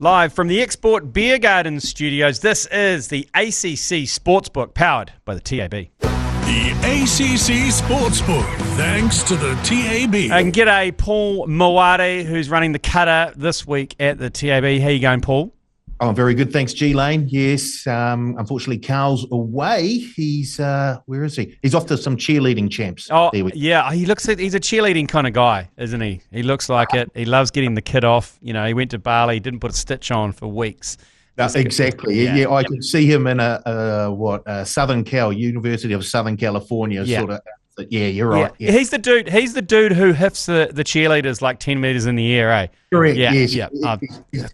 Live from the Export Beer Garden studios, this is the ACC SportsBook, powered by the TAB. The ACC Sportsbook, thanks to the TAB. And g'day, Paul Maoate, who's running the cutter this week at the TAB. How you going, Paul? Oh, very good. Thanks, G Lane. Yes. Unfortunately, Carl's away. He's where is he? He's off to some cheerleading champs. Oh, yeah. He's a cheerleading kind of guy, isn't he? He looks like it. He loves getting the kid off. You know, he went to Bali, didn't put a stitch on for weeks. Exactly. Yeah, I could see him in a Southern Cal, University of Southern California sort of. Yeah, you're right. Yeah. He's the dude who hits the cheerleaders like 10 meters in the air, eh? Correct. Yeah, yes. Yeah.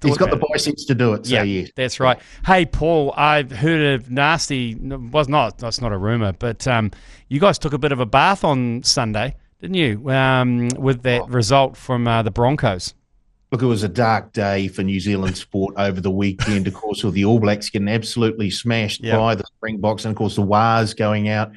He's got the biceps to do it. So yeah, that's right. Hey, Paul, I've heard of nasty. That's not a rumor, but you guys took a bit of a bath on Sunday, didn't you? With that result from the Broncos. Look, it was a dark day for New Zealand sport over the weekend. Of course, with the All Blacks getting absolutely smashed by the Springboks, and of course the Wars going out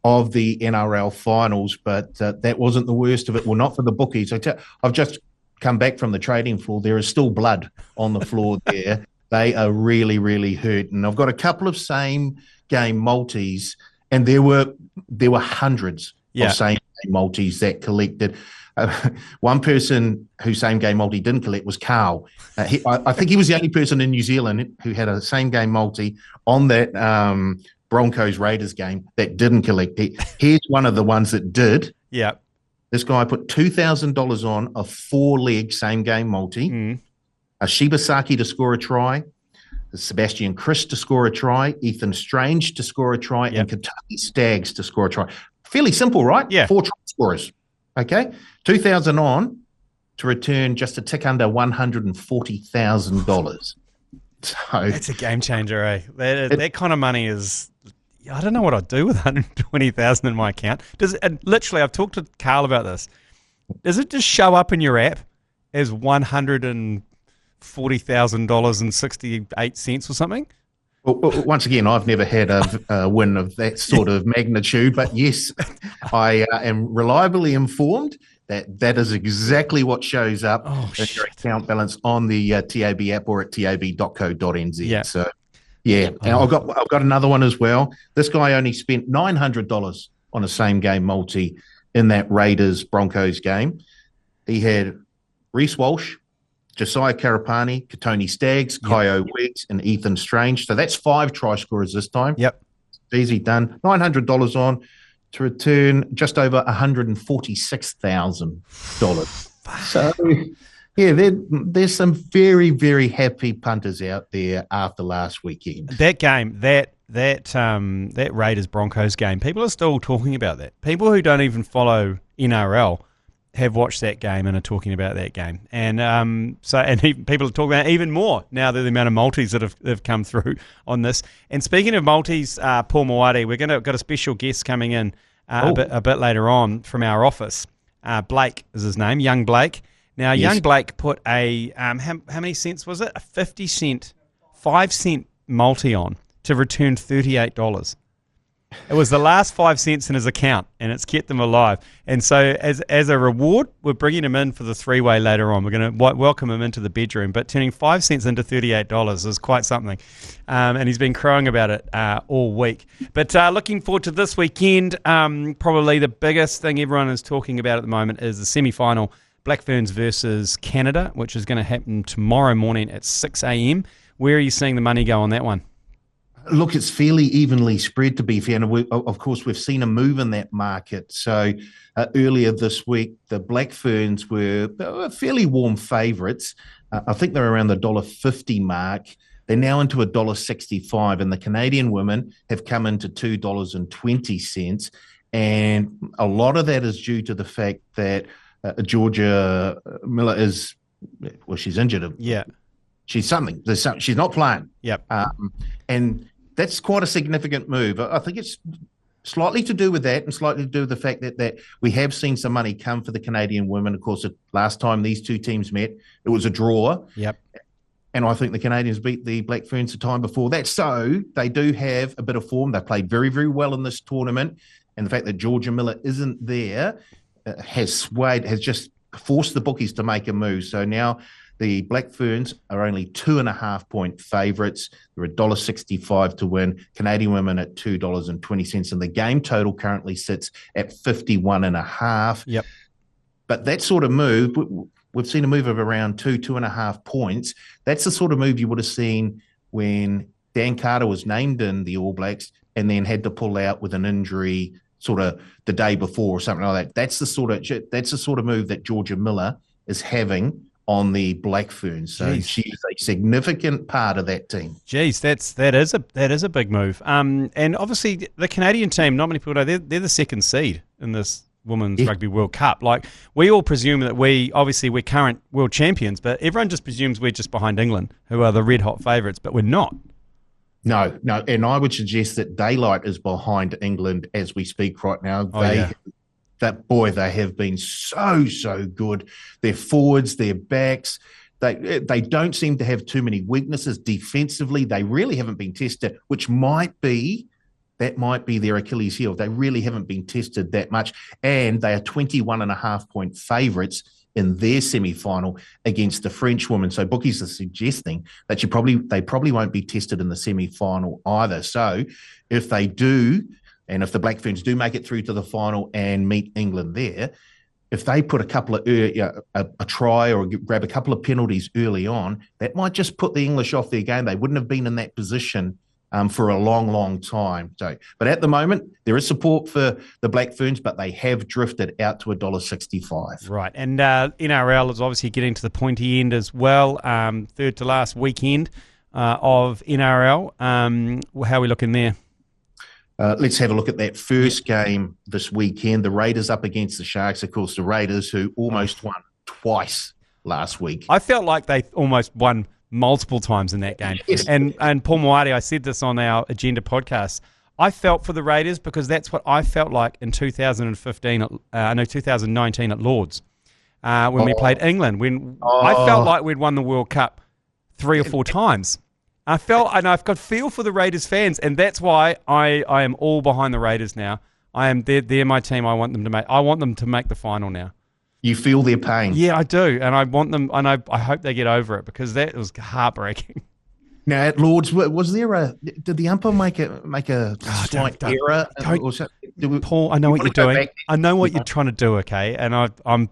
of the NRL finals, but that wasn't the worst of it. Well, not for the bookies. I've just come back from the trading floor. There is still blood on the floor there. They are really, really hurt. And I've got a couple of same-game multis, and there were hundreds of same-game multis that collected. One person whose same-game multi didn't collect was Carl. I think he was the only person in New Zealand who had a same-game multi on that Broncos-Raiders game that didn't collect it. Here's one of the ones that did. Yeah. This guy put $2,000 on a 4-leg same-game multi, a Shibasaki to score a try, Sebastian Chris to score a try, Ethan Strange to score a try, and Kentucky Stags to score a try. Fairly simple, right? Yeah. 4 try scorers. Okay? 2,000 on to return just a tick under $140,000. So it's a game changer, eh? That kind of money is. I don't know what I'd do with $120,000 in my account. Literally, I've talked to Carl about this. Does it just show up in your app as $140,000.68 or something? Well, once again, I've never had a win of that sort of magnitude, but yes, I am reliably informed that is exactly what shows up in your account balance on the TAB app or at tab.co.nz. Yeah. So, yeah, and I've got another one as well. This guy only spent $900 on a same-game multi in that Raiders-Broncos game. He had Reece Walsh, Josiah Karapani, Katoni Staggs, Kaio Wiggs, and Ethan Strange. So that's 5 try scorers this time. Yep. Easy done. $900 on to return just over $146,000. So, yeah, there's some very, very happy punters out there after last weekend. That game, that Raiders-Broncos game, people are still talking about that. People who don't even follow NRL have watched that game and are talking about that game. And people are talking about it even more now that the amount of multis that have come through on this. And speaking of multis, Paul Maoate, we've got a special guest coming in a bit later on from our office. Blake is his name, young Blake. Now, young Blake put a, how many cents was it? A 5-cent multi on to return $38. It was the last 5 cents in his account, and it's kept him alive. And so as a reward, we're bringing him in for the ThreeWay later on. We're going to welcome him into the bedroom. But turning 5 cents into $38 is quite something. And he's been crowing about it all week. But looking forward to this weekend, probably the biggest thing everyone is talking about at the moment is the semi-final, Black Ferns versus Canada, which is going to happen tomorrow morning at 6 a.m. Where are you seeing the money go on that one? Look, it's fairly evenly spread, to be fair. And of course, we've seen a move in that market. So earlier this week, the Black Ferns were fairly warm favourites. I think they're around the $1.50 mark. They're now into $1.65, and the Canadian women have come into $2.20. And a lot of that is due to the fact that Georgia Miller she's injured. Yeah. She's something. She's not playing. Yep. And that's quite a significant move. I think it's slightly to do with that and slightly to do with the fact that we have seen some money come for the Canadian women. Of course, the last time these two teams met, it was a draw. Yep. And I think the Canadians beat the Black Ferns the time before that. So they do have a bit of form. They played very, very well in this tournament. And the fact that Georgia Miller isn't there has just forced the bookies to make a move. So now The Black Ferns are only 2.5-point favourites. They're $1.65 to win. Canadian women at $2.20. And the game total currently sits at 51.5. Yep. But that sort of move, we've seen a move of around 2.5 points. That's the sort of move you would have seen when Dan Carter was named in the All Blacks and then had to pull out with an injury sort of the day before or something like that. That's the sort of move that Georgia Miller is having on the Black Ferns. So she is a significant part of that team. Geez, that is a big move. And obviously the Canadian team, not many people know, they're the second seed in this Women's Rugby World Cup. Like, we all presume that we're current world champions, but everyone just presumes we're just behind England, who are the red hot favourites, but we're not. No, and I would suggest that Daylight is behind England as we speak right now. They have been so good. Their forwards, their backs, they don't seem to have too many weaknesses defensively. They really haven't been tested, which might be their Achilles heel. They really haven't been tested that much, and they are 21.5-point favourites in their semi-final against the French women. So bookies are suggesting that they probably won't be tested in the semi-final either. So if they do, and if the Black Ferns do make it through to the final and meet England there, if they put a couple of a try or grab a couple of penalties early on, that might just put the English off their game. They wouldn't have been in that position for a long time. So, but at the moment, there is support for the Black Ferns, but they have drifted out to $1.65. Right, and NRL is obviously getting to the pointy end as well. Third to last weekend of NRL. How are we looking there? Let's have a look at that first game this weekend. The Raiders up against the Sharks. Of course, the Raiders who almost won twice last week. I felt like they almost won multiple times in that game. Yes. And Paul Maoate, I said this on our Agenda podcast, I felt for the Raiders because that's what I felt like in 2019 at Lords when we played England. I felt like we'd won the World Cup 3 or 4 times. I've got feel for the Raiders fans, and that's why I am all behind the Raiders now. They're my team. I want them to make the final now. You feel their pain. Yeah, I do, and I want them, and I hope they get over it because that was heartbreaking. Now at Lords, did the umpire make a slight error? Paul, I know what you're doing. I know what you're trying to do. Okay, and I'm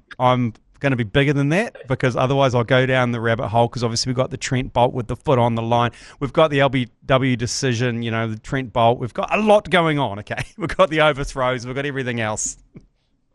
going to be bigger than that because otherwise I'll go down the rabbit hole because obviously we've got the Trent Bolt with the foot on the line. We've got the LBW decision, the Trent Bolt. We've got a lot going on. Okay, we've got the overthrows. We've got everything else.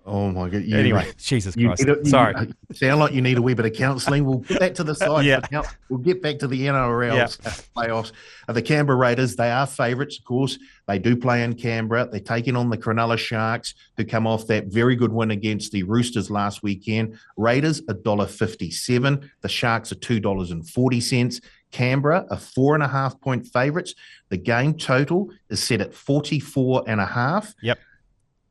Oh, my God. Anyway, Jesus Christ. Sorry. You sound like you need a wee bit of counselling. We'll put that to the side. Yeah. We'll get back to the NRL playoffs. The Canberra Raiders, they are favourites, of course. They do play in Canberra. They're taking on the Cronulla Sharks, who come off that very good win against the Roosters last weekend. Raiders, $1.57. The Sharks are $2.40. Canberra are 4.5-point favourites. The game total is set at 44.5. Yep.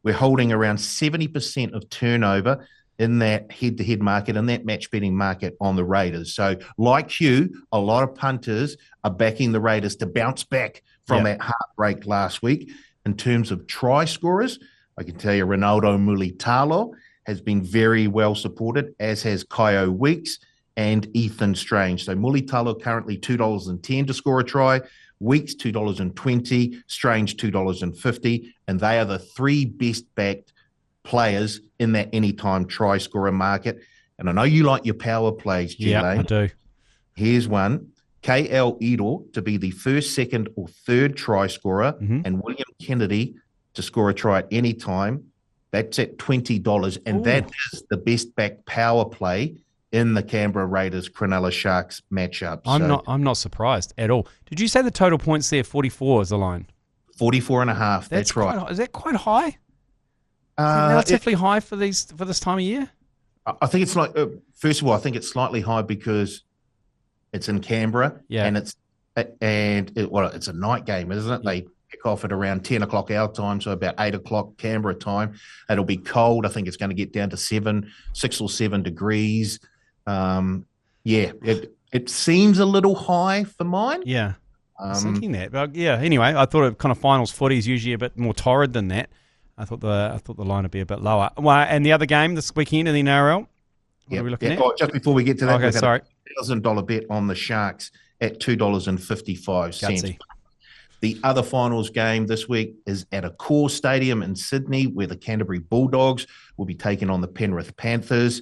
We're holding around 70% of turnover in that head-to-head market, in that match betting market on the Raiders. So like you, a lot of punters are backing the Raiders to bounce back from that heartbreak last week. In terms of try scorers, I can tell you Ronaldo Mulitalo has been very well supported, as has Kyo Weeks and Ethan Strange. So Mulitalo currently $2.10 to score a try. Weeks $2.20, Strange $2.50, and they are the 3 best-backed players in that anytime try scorer market. And I know you like your power plays, G Lane. Yeah, I do. Here's one. KL Edor to be the first, second, or third try scorer, and William Kennedy to score a try at any time. That's at $20, and that is the best-backed power play in the Canberra Raiders Cronulla Sharks matchup. I'm not surprised at all. Did you say the total points there 44 is the line? 44.5. That's right. Is that quite high? Relatively high for this time of year? I think it's like first of all, I think it's slightly high because it's in Canberra, and it's a night game, isn't it? They kick off at around 10 o'clock our time, so about 8 o'clock Canberra time. It'll be cold. I think it's going to get down to 6 or 7 degrees. It seems a little high for mine. Yeah, I was thinking that. But anyway, I thought kind of finals footy is usually a bit more torrid than that. I thought the line would be a bit lower. Well, and the other game this weekend in the NRL, what are we looking at? Just before we get to that, okay, sorry. $1,000 bet on the Sharks at $2.55. Gutsy. The other finals game this week is at a core stadium in Sydney, where the Canterbury Bulldogs will be taking on the Penrith Panthers.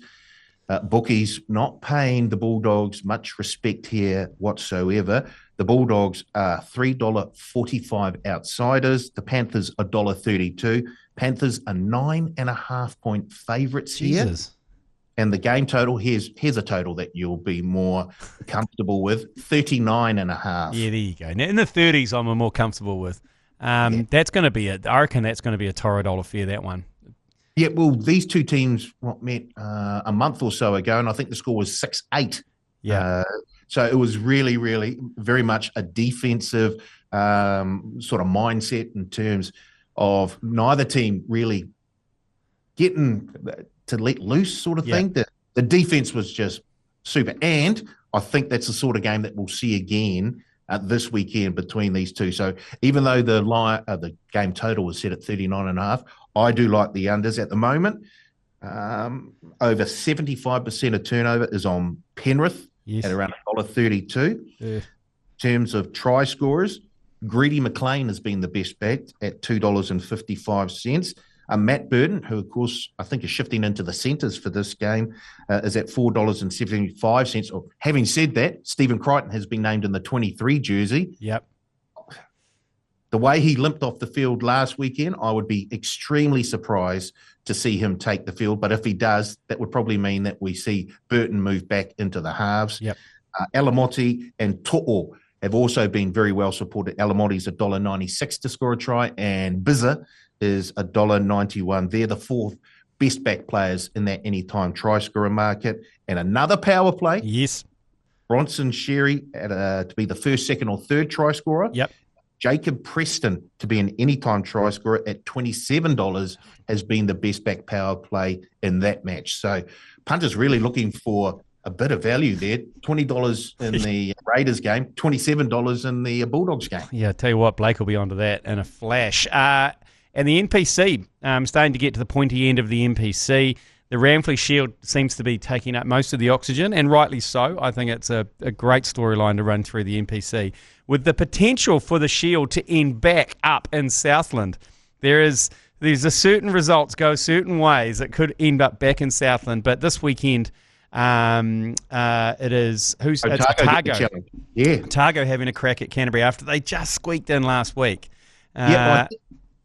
Bookies not paying the Bulldogs much respect here whatsoever. The Bulldogs are $3.45 outsiders. The Panthers $1.32. Panthers are 9.5-point favourites here. And the game total, here's a total that you'll be more comfortable with, 39.5. Yeah, there you go. Now, in the 30s, I'm more comfortable with. That's going to be I reckon that's going to be a $1 affair, that one. Yeah, well, these two teams met a month or so ago, and I think the score was 6-8. Yeah. So it was really, really very much a defensive sort of mindset in terms of neither team really getting to let loose sort of thing. The defense was just super. And I think that's the sort of game that we'll see again this weekend between these two. So even though the game total was set at 39.5, I do like the unders at the moment. Over 75% of turnover is on Penrith at around $1.32. In terms of try scorers, Greedy McLean has been the best bet at $2.55. Matt Burton, who, of course, I think is shifting into the centres for this game, is at $4.75. Or having said that, Stephen Crichton has been named in the 23 jersey. Yep. The way he limped off the field last weekend, I would be extremely surprised to see him take the field. But if he does, that would probably mean that we see Burton move back into the halves. Yep. Alamotti and To'o have also been very well supported. Alamotti's $1.96 to score a try, and Bizza is $1.91. They're the fourth best back players in that anytime try scorer market. And another power play. Yes. Bronson Sherry to be the first, second, or third try scorer. Yep. Jacob Preston to be an anytime try scorer at $27 has been the best back power play in that match. So punters really looking for a bit of value there. $20 in the Raiders game, $27 in the Bulldogs game. Yeah, I tell you what, Blake will be onto that in a flash. And the NPC, starting to get to the pointy end of the NPC. The Ramfley Shield seems to be taking up most of the oxygen, and rightly so. I think it's a great storyline to run through the NPC, with the potential for the Shield to end back up in Southland. There's a certain results go certain ways that could end up back in Southland, but this weekend it is Otago. Yeah, Otago having a crack at Canterbury after they just squeaked in last week. I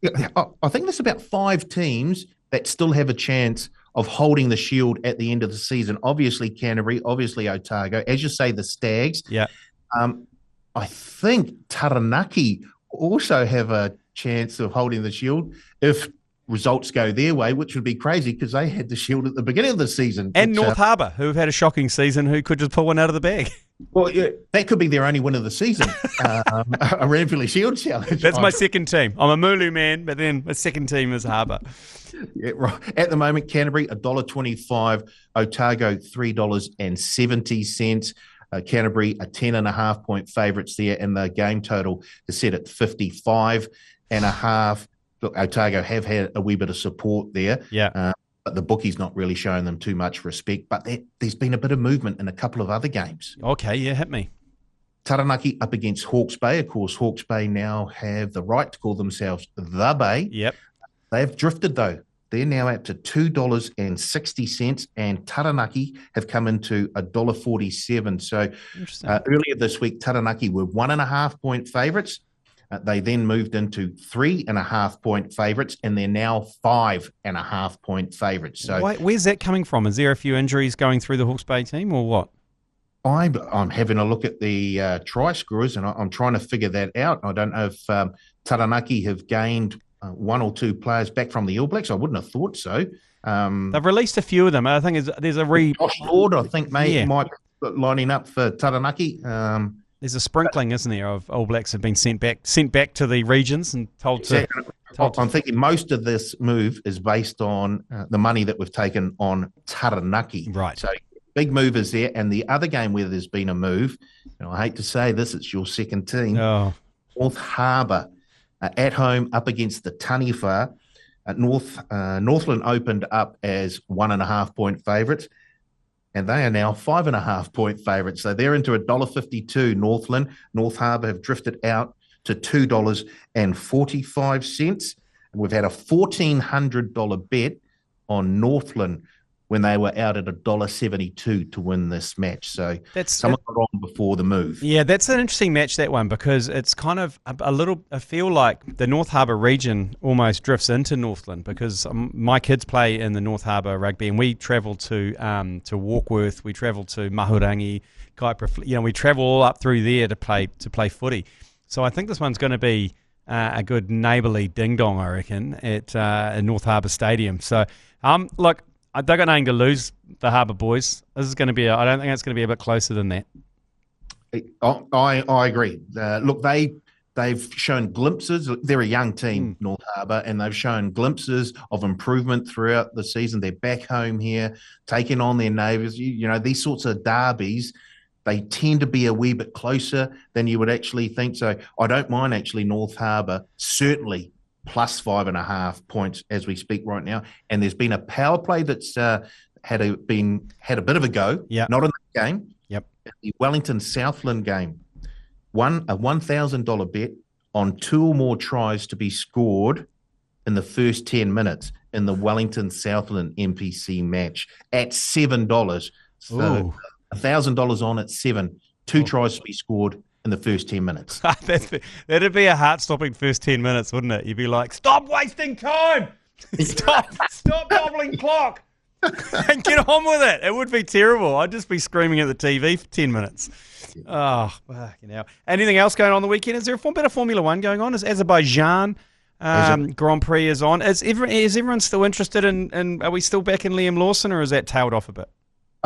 think there's about 5 teams that still have a chance of holding the Shield at the end of the season. Obviously Canterbury, obviously Otago. As you say, the Stags. Yeah. I think Taranaki also have a chance of holding the Shield if results go their way, which would be crazy because they had the Shield at the beginning of the season. And North Harbour, who have had a shocking season, who could just pull one out of the bag. Well, yeah, that could be their only win of the season, a Ramfley Shield challenge. That's my second team. I'm a Mulu man, but then my second team is Harbour. Yeah, right. At the moment, Canterbury $1.25, Otago $3.70. Canterbury are 10.5-point favourites there, and the game total is set at 55.5. Look, Otago have had a wee bit of support there. Yeah. But the bookie's not really showing them too much respect. But there's been a bit of movement in a couple of other games. Okay, yeah, hit me. Taranaki up against Hawke's Bay. Of course, Hawke's Bay now have the right to call themselves the Bay. Yep. They've drifted, though. They're now up to $2.60, and Taranaki have come into $1.47. So earlier this week, Taranaki were 1.5-point favourites. They then moved into 3.5-point favourites, and they're now 5.5-point favourites. So where's that coming from? Is there a few injuries going through the Hawke's Bay team, or what? I'm having a look at the try scorers, and I'm trying to figure that out. I don't know if Taranaki have gained one or two players back from the All Blacks. I wouldn't have thought so. They've released a few of them. I think there's a Josh Lord, I think, might be lining up for Taranaki. There's a sprinkling, isn't there, of All Blacks have been sent back to the regions and told to. I'm thinking most of this move is based on the money that we've taken on Taranaki. Right. So big move is there. And the other game where there's been a move, I hate to say this, it's your second team. Oh. North Harbour at home up against the Taniwha. Northland opened up as 1.5-point favourites. and they are now 5.5-point favourites. So they're into $1.52 Northland. North Harbour have drifted out to $2.45. And we've had a $1,400 bet on Northland when they were out at $1.72 to win this match. So someone got on before the move. Yeah, that's an interesting match, that one, because it's kind of a little, I feel like the North Harbour region almost drifts into Northland, because my kids play in the North Harbour rugby, and we travel to Warkworth, we travel to Mahurangi, Kaipara, we travel all up through there to play footy. So I think this one's going to be a good neighbourly ding-dong, I reckon, at North Harbour Stadium. So, look, they've got nothing to lose, the Harbour boys. This is going to be, I don't think it's going to be a bit closer than that. I agree. Look, they've shown glimpses. They're a young team, North Harbour, and they've shown glimpses of improvement throughout the season. They're back home here, taking on their neighbours. These sorts of derbies, they tend to be a wee bit closer than you would actually think. So I don't mind actually North Harbour, certainly plus 5.5 points as we speak right now. And there's been a power play that's had a bit of a go, not in the game. Yep. The Wellington Southland game, a $1,000 bet on 2 or more tries to be scored in the first 10 minutes in the Wellington Southland NPC match at $7. So $1,000 on at $7, 2 tries to be scored in the first 10 minutes. That'd be a heart-stopping first 10 minutes, wouldn't it? You'd be like, stop wasting time! Stop doubling clock! And get on with it. It would be terrible. I'd just be screaming at the TV for 10 minutes. Oh, fucking hell. Anything else going on the weekend? Is there a bit of Formula One going on? Is Azerbaijan Grand Prix is on? Is everyone still interested in, are we still backing Liam Lawson, or is that tailed off a bit?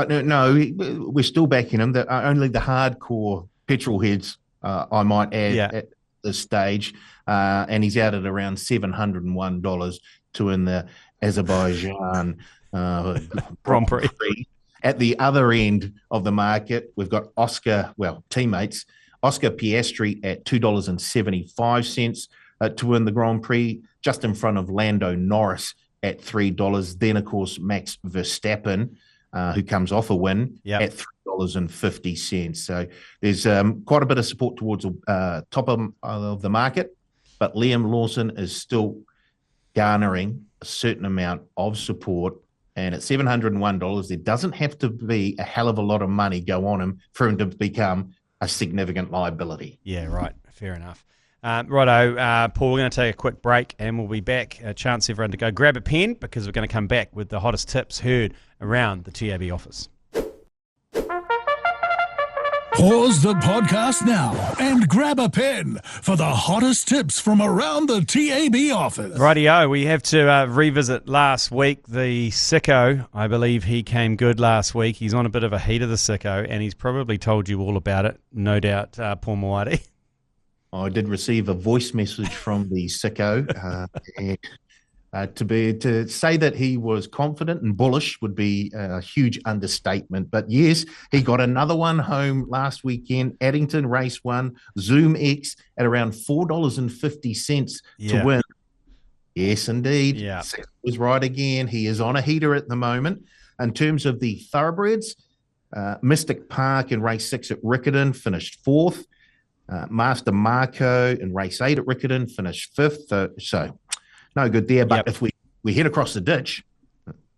No, we're still backing him. Only the hardcore petrol heads, I might add, at this stage. And he's out at around $701 to win the Azerbaijan Grand Prix. At the other end of the market, we've got teammates, Oscar Piastri at $2.75 to win the Grand Prix, just in front of Lando Norris at $3. Then, of course, Max Verstappen, who comes off a win at $3.50. So there's quite a bit of support towards the top of the market, but Liam Lawson is still garnering a certain amount of support. And at $701, there doesn't have to be a hell of a lot of money go on him for him to become a significant liability. Yeah, right. Fair enough. Righto, Paul, we're going to take a quick break and we'll be back. A chance everyone to go grab a pen, because we're going to come back with the hottest tips heard around the TAB office. Pause the podcast now and grab a pen for the hottest tips from around the TAB office. Rightio, we have to revisit last week. The sicko, I believe he came good last week. He's on a bit of a heater, the sicko, and he's probably told you all about it, no doubt, Paul Maoate. I did receive a voice message from the sicko. To say that he was confident and bullish would be a huge understatement. But yes, he got another one home last weekend. Addington Race 1, Zoom X at around $4.50 to win. Yes, indeed. Yeah. Was right again. He is on a heater at the moment. In terms of the thoroughbreds, Mystic Park in Race 6 at Riccarton finished 4th. Master Marco in Race 8 at Riccarton finished 5th. So no good there. But if we head across the ditch,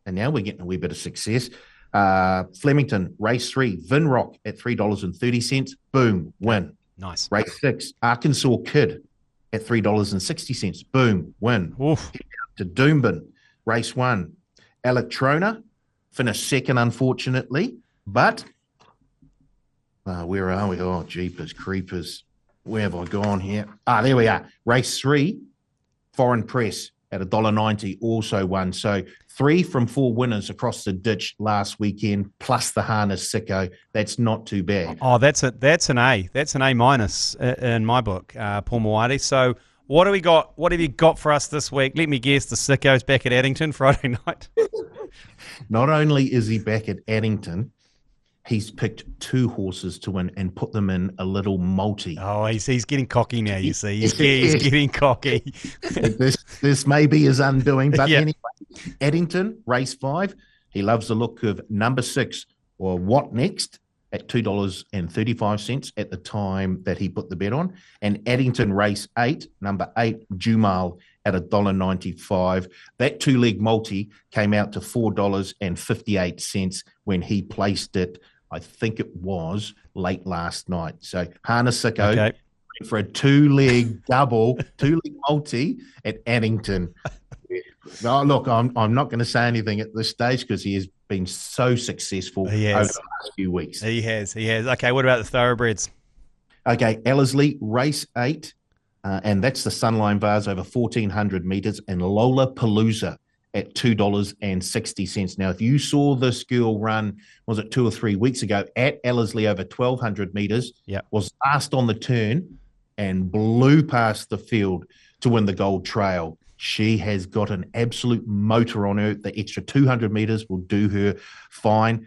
and now we're getting a wee bit of success, Flemington, Race 3, Vinrock at $3.30. Boom, win. Nice. Race 6, Arkansas Kid at $3.60. Boom, win. Oof. To Doomben, Race 1, Electrona finished 2nd, unfortunately. But where are we? Oh, jeepers creepers. Where have I gone here? There we are. Race 3, Foreign Press at $1.90 also won. So 3 from 4 winners across the ditch last weekend, plus the harness sicko. That's not too bad. Oh, that's an A. That's an A minus in my book, Paul Maoate. So what do we got? What have you got for us this week? Let me guess, the sicko's back at Addington Friday night. Not only is he back at Addington, he's picked 2 horses to win and put them in a little multi. Oh, he's getting cocky now, you see. He's getting cocky. This may be his undoing. But anyway, Addington, Race 5, he loves the look of number 6, or What Next at $2.35 at the time that he put the bet on. And Addington Race 8, number 8, Jumal at $1.95. That two-leg multi came out to $4.58 when he placed it. I think it was late last night. So Hanasiko for a two-leg multi at Addington. Oh, look, I'm not going to say anything at this stage because he has been so successful over the last few weeks. He has. Okay, what about the thoroughbreds? Okay, Ellerslie, race 8, and that's the Sunline Vase over 1,400 metres, and Lollapalooza at $2.60. Now, if you saw this girl run, was it 2 or 3 weeks ago, at Ellerslie over 1,200 metres, was last on the turn and blew past the field to win the Gold Trail. She has got an absolute motor on her. The extra 200 metres will do her fine.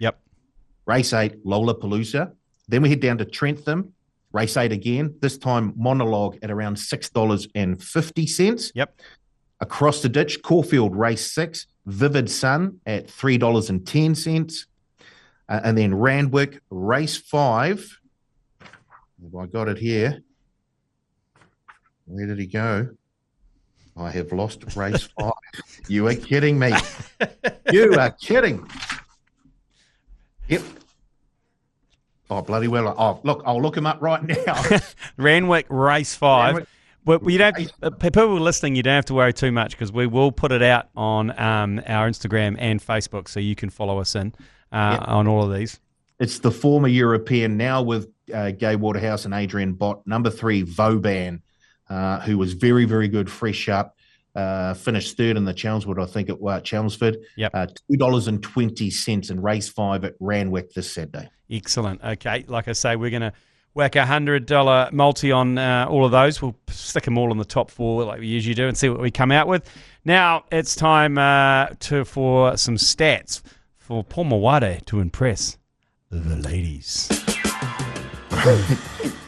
Race 8, Lollapalooza. Then we head down to Trentham. Race 8 again. This time, Monologue at around $6.50. Across the ditch, Caulfield, race 6. Vivid Sun at $3.10. And then Randwick, race 5. Have I got it here? Where did he go? I have lost race 5. You are kidding me. You are kidding. Yep. Oh, bloody well. Oh, look, I'll look him up right now. Randwick, race 5. Well, you don't. People listening, you don't have to worry too much because we will put it out on our Instagram and Facebook, so you can follow us in on all of these. It's the former European, now with Gay Waterhouse and Adrian Bott. Number 3, Vauban. Who was very, very good, fresh up, finished third in the Chelmsford, I think, at Chelmsford. $2.20 in race 5 at Randwick this Saturday. Excellent. Okay, like I say, we're going to whack a $100 multi on all of those. We'll stick them all in the top 4 like we usually do and see what we come out with. Now it's time for some stats for Paul Maoate to impress the ladies.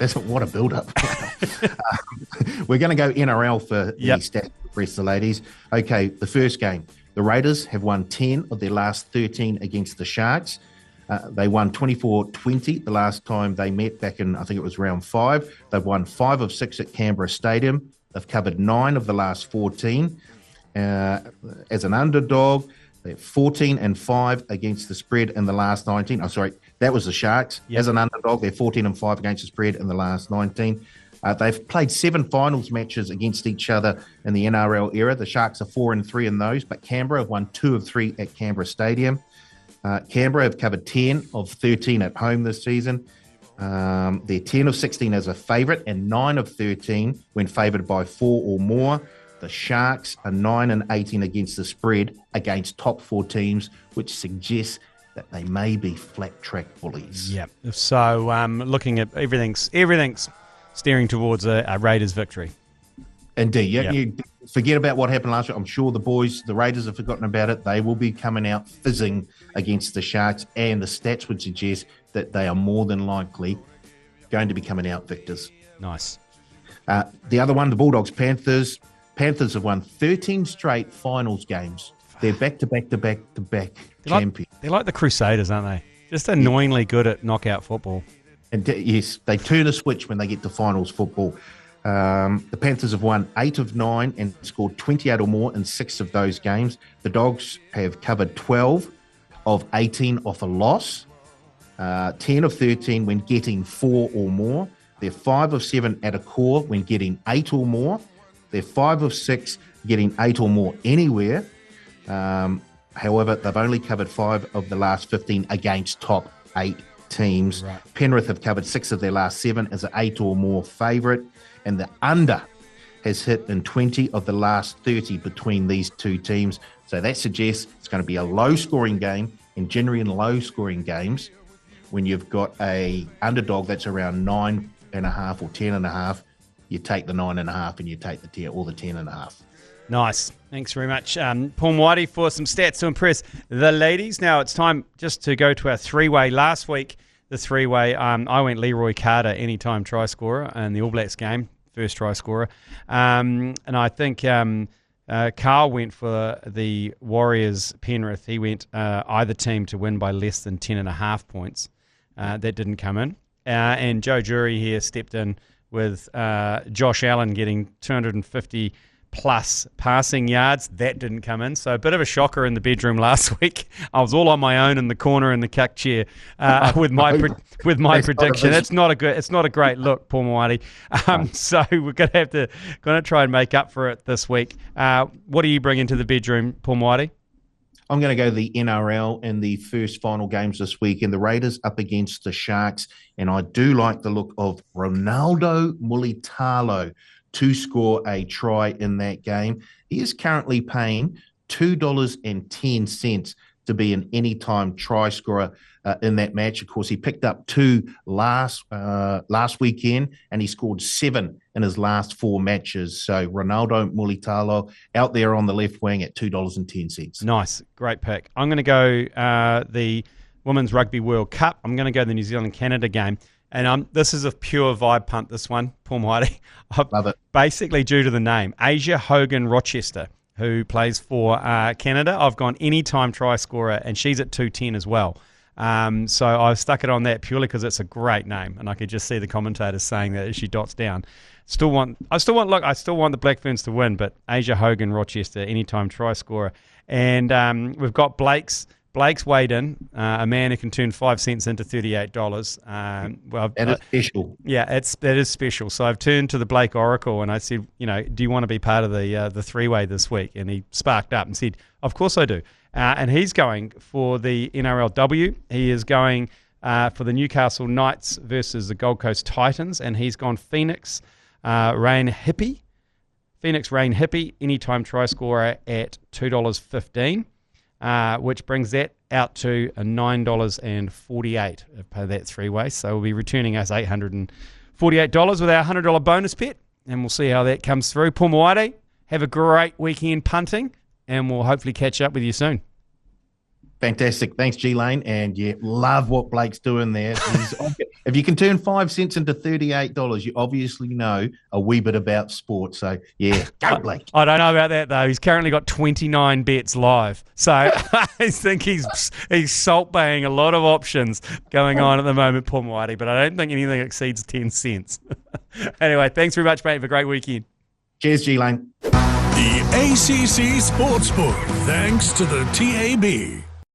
That's what a build-up. We're going to go NRL for the stats for the ladies. Okay, the first game. The Raiders have won 10 of their last 13 against the Sharks. They won 24-20 the last time they met back in, I think it was round 5. They've won 5 of 6 at Canberra Stadium. They've covered 9 of the last 14. As an underdog, they're 14-5 against the spread in the last 19. Oh, sorry, that was the Sharks. As an underdog, they're 14-5 against the spread in the last 19. They've played 7 finals matches against each other in the NRL era. The Sharks are 4-3 in those, but Canberra have won 2 of 3 at Canberra Stadium. Canberra have covered 10 of 13 at home this season. They're 10 of 16 as a favourite and 9 of 13 when favoured by 4 or more. The Sharks are 9-18 against the spread against top 4 teams, which suggests that they may be flat track bullies. Yeah. So looking at everything's steering towards a Raiders victory. Indeed. You forget about what happened last year. I'm sure the boys, the Raiders, have forgotten about it. They will be coming out fizzing against the Sharks, and the stats would suggest that they are more than likely going to be coming out victors. Nice. The other one, the Bulldogs, Panthers. Panthers have won 13 straight finals games. They're back-to-back champions. They're like the Crusaders, aren't they? Just annoyingly good at knockout football. And yes, they turn a switch when they get to finals football. The Panthers have won 8 of 9 and scored 28 or more in 6 of those games. The Dogs have covered 12 of 18 off a loss, 10 of 13 when getting 4 or more. They're 5 of 7 at a core when getting 8 or more. They're 5 of 6 getting 8 or more anywhere. However, they've only covered 5 of the last 15 against top 8 teams. Right. Penrith have covered 6 of their last 7 as an 8 or more favourite. And the under has hit in 20 of the last 30 between these two teams. So that suggests it's going to be a low-scoring game. And generally in low-scoring games, when you've got a underdog that's around 9.5 or 10.5, you take the 9.5 and you take the 10 or the 10.5. Nice. Thanks very much, Paul Maoate, for some stats to impress the ladies. Now it's time just to go to our 3-way. Last week, the 3-way, I went Leroy Carter, anytime try scorer in the All Blacks game, first try scorer. And I think Carl went for the Warriors Penrith. He went either team to win by less than 10.5 points. That didn't come in. And Joe Jury here stepped in with Josh Allen getting 250 plus passing yards. That didn't come in. So a bit of a shocker in the bedroom last week. I was all on my own in the corner in the cuck chair with my prediction. It's not a great look, Paul Maoate. So we're gonna try and make up for it this week. What do you bring into the bedroom, Paul Maoate? I'm going to go the NRL in the first final games this week, and the Raiders up against the Sharks. And I do like the look of Ronaldo Mulitalo to score a try in that game. He is currently paying $2.10 to be an anytime try scorer in that match. Of course, he picked up 2 last weekend, and he scored 7 in his last 4 matches. So Ronaldo Mulitalo out there on the left wing at $2.10. Nice. Great pick. I'm going to go the Women's Rugby World Cup. I'm going to go the New Zealand-Canada game. And this is a pure vibe punt, this one, Paul Maoate. Love it. Basically due to the name, Asia Hogan Rochester, who plays for Canada. I've gone anytime try scorer, and she's at 2.10 as well. So I've stuck it on that purely because it's a great name, and I could just see the commentators saying that as she dots down. I still want the Black Ferns to win, but Asia Hogan Rochester, anytime try scorer. And we've got Blake's weighed in, a man who can turn 5 cents into $38. That is special. Yeah, that is special. So I've turned to the Blake Oracle and I said, do you want to be part of the three-way this week? And he sparked up and said, of course I do. And he's going for the NRLW. He is going for the Newcastle Knights versus the Gold Coast Titans, and he's gone Phoenix Rain Hippie. Phoenix Rain Hippie, anytime try scorer at $2.15. Which brings that out to $9.48 for that three-way. So we'll be returning us $848 with our $100 bonus bet, and we'll see how that comes through. Paul Maoate, have a great weekend punting, and we'll hopefully catch up with you soon. Fantastic. Thanks, G Lane. And yeah, love what Blake's doing there. If you can turn 5 cents into $38, you obviously know a wee bit about sport. So yeah, go Blake. I don't know about that though. He's currently got 29 bets live. So I think he's salt baying a lot of options going on at the moment, Paul Maoate, but I don't think anything exceeds 10 cents. Anyway, thanks very much, mate. Have a great weekend. Cheers, G Lane. The ACC Sportsbook, thanks to the TAB.